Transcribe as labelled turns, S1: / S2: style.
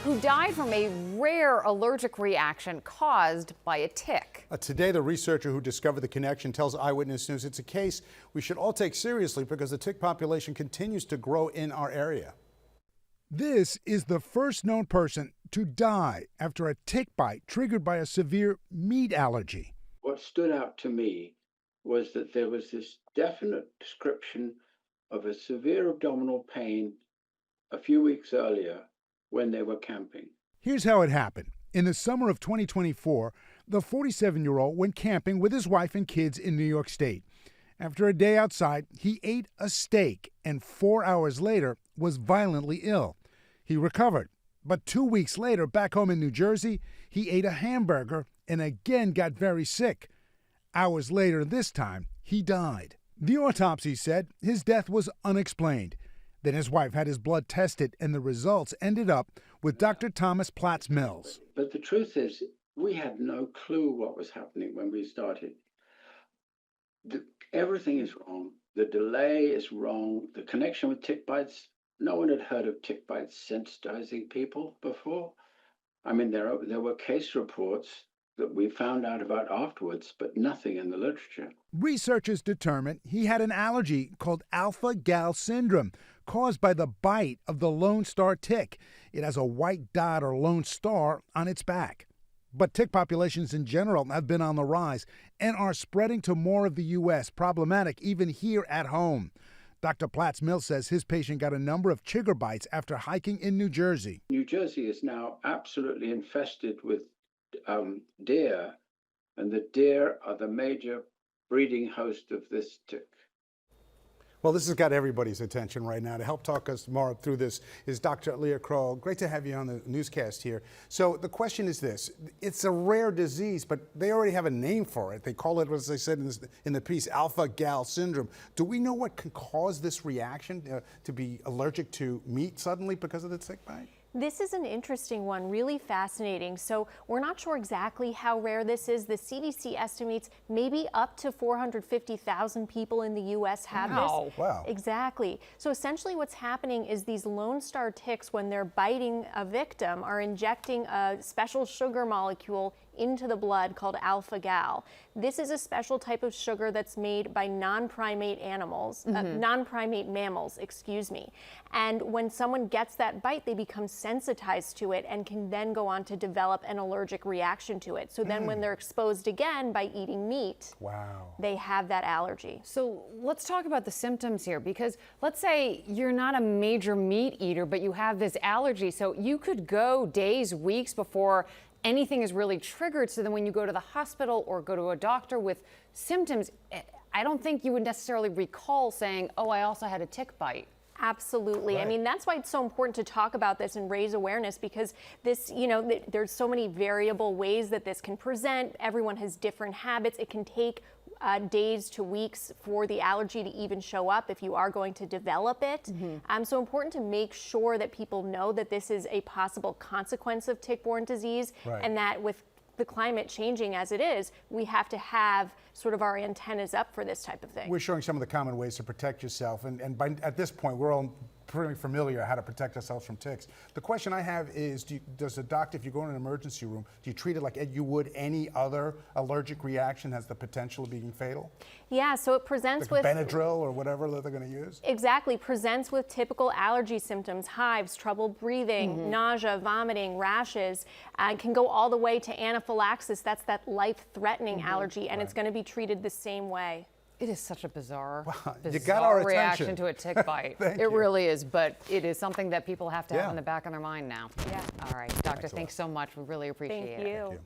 S1: who died from a rare allergic reaction caused by a tick.
S2: Today, the researcher who discovered the connection tells Eyewitness News it's a case we should all take seriously because the tick population continues to grow in our area. This is the first known person to die after a tick bite triggered by a severe meat allergy.
S3: What stood out to me was that there was this definite description of a severe abdominal pain a few weeks earlier when they were camping.
S2: Here's how it happened. In the summer of 2024, the 47-year-old went camping with his wife and kids in New York State. After a day outside, he ate a steak and 4 hours later was violently ill. He recovered, but 2 weeks later, back home in New Jersey, he ate a hamburger and again got very sick. Hours later this time, he died. The autopsy said his death was unexplained. Then his wife had his blood tested, and the results ended up with Dr. Thomas Platts Mills.
S3: But the truth is, we had no clue what was happening when we started. Everything is wrong. The delay is wrong. The connection with tick bites, no one had heard of tick bites sensitizing people before. I mean, there were case reports that we found out about afterwards, but nothing in the literature.
S2: Researchers determined he had an allergy called alpha-gal syndrome, caused by the bite of the Lone Star tick. It has a white dot or lone star on its back. But tick populations in general have been on the rise and are spreading to more of the U.S., problematic even here at home. Dr. Platts Mills says his patient got a number of chigger bites after hiking in New Jersey.
S3: New Jersey is now absolutely infested with deer, and the deer are the major breeding host of this tick.
S2: Well, this has got everybody's attention right now. To help talk us more through this is Dr. Leah Kroll. Great to have you on the newscast here. So the question is this. It's a rare disease, but they already have a name for it. They call it, as I said in the piece, alpha-gal syndrome. Do we know what can cause this reaction to be allergic to meat suddenly because of the tick bite?
S4: This is an interesting one, really fascinating. So we're not sure exactly how rare this is. The CDC estimates maybe up to 450,000 people in the U.S. have this.
S2: Wow.
S4: Exactly. So essentially what's happening is these Lone Star ticks, when they're biting a victim, are injecting a special sugar molecule into the blood called alpha-gal. This is a special type of sugar that's made by non-primate animals, non-primate mammals, excuse me. And when someone gets that bite, they become sensitized to it and can then go on to develop an allergic reaction to it. So then when they're exposed again by eating meat, they have that allergy.
S1: So let's talk about the symptoms here, because let's say you're not a major meat eater, but you have this allergy. So you could go days, weeks before anything is really triggered. So then when you go to the hospital or go to a doctor with symptoms, I don't think you would necessarily recall saying, oh, I also had a tick bite.
S4: Absolutely. Right. I mean, that's why it's so important to talk about this and raise awareness, because this, there's so many variable ways that this can present. Everyone has different habits. It can take days to weeks for the allergy to even show up if you are going to develop it. So important to make sure that people know that this is a possible consequence of tick-borne disease, and that with the climate changing as it is, we have to have sort of our antennas up for this type of thing.
S2: We're showing some of the common ways to protect yourself, and at this point, we're all pretty familiar how to protect ourselves from ticks. The question I have is, does a doctor, if you go in an emergency room, do you treat it like you would any other allergic reaction has the potential of being fatal?
S4: Yeah, so it presents
S2: like
S4: with
S2: Benadryl or whatever that they're going to use?
S4: Exactly, presents with typical allergy symptoms, hives, trouble breathing, nausea, vomiting, rashes, and can go all the way to anaphylaxis. That's that life-threatening allergy, and it's going to be treated the same way.
S1: It is such a bizarre
S2: you got our
S1: reaction to a tick bite. It really is, but it is something that people have to have in the back of their mind now.
S4: Yeah.
S1: All right, Doctor, thanks so much. We really appreciate it.
S4: Thank you.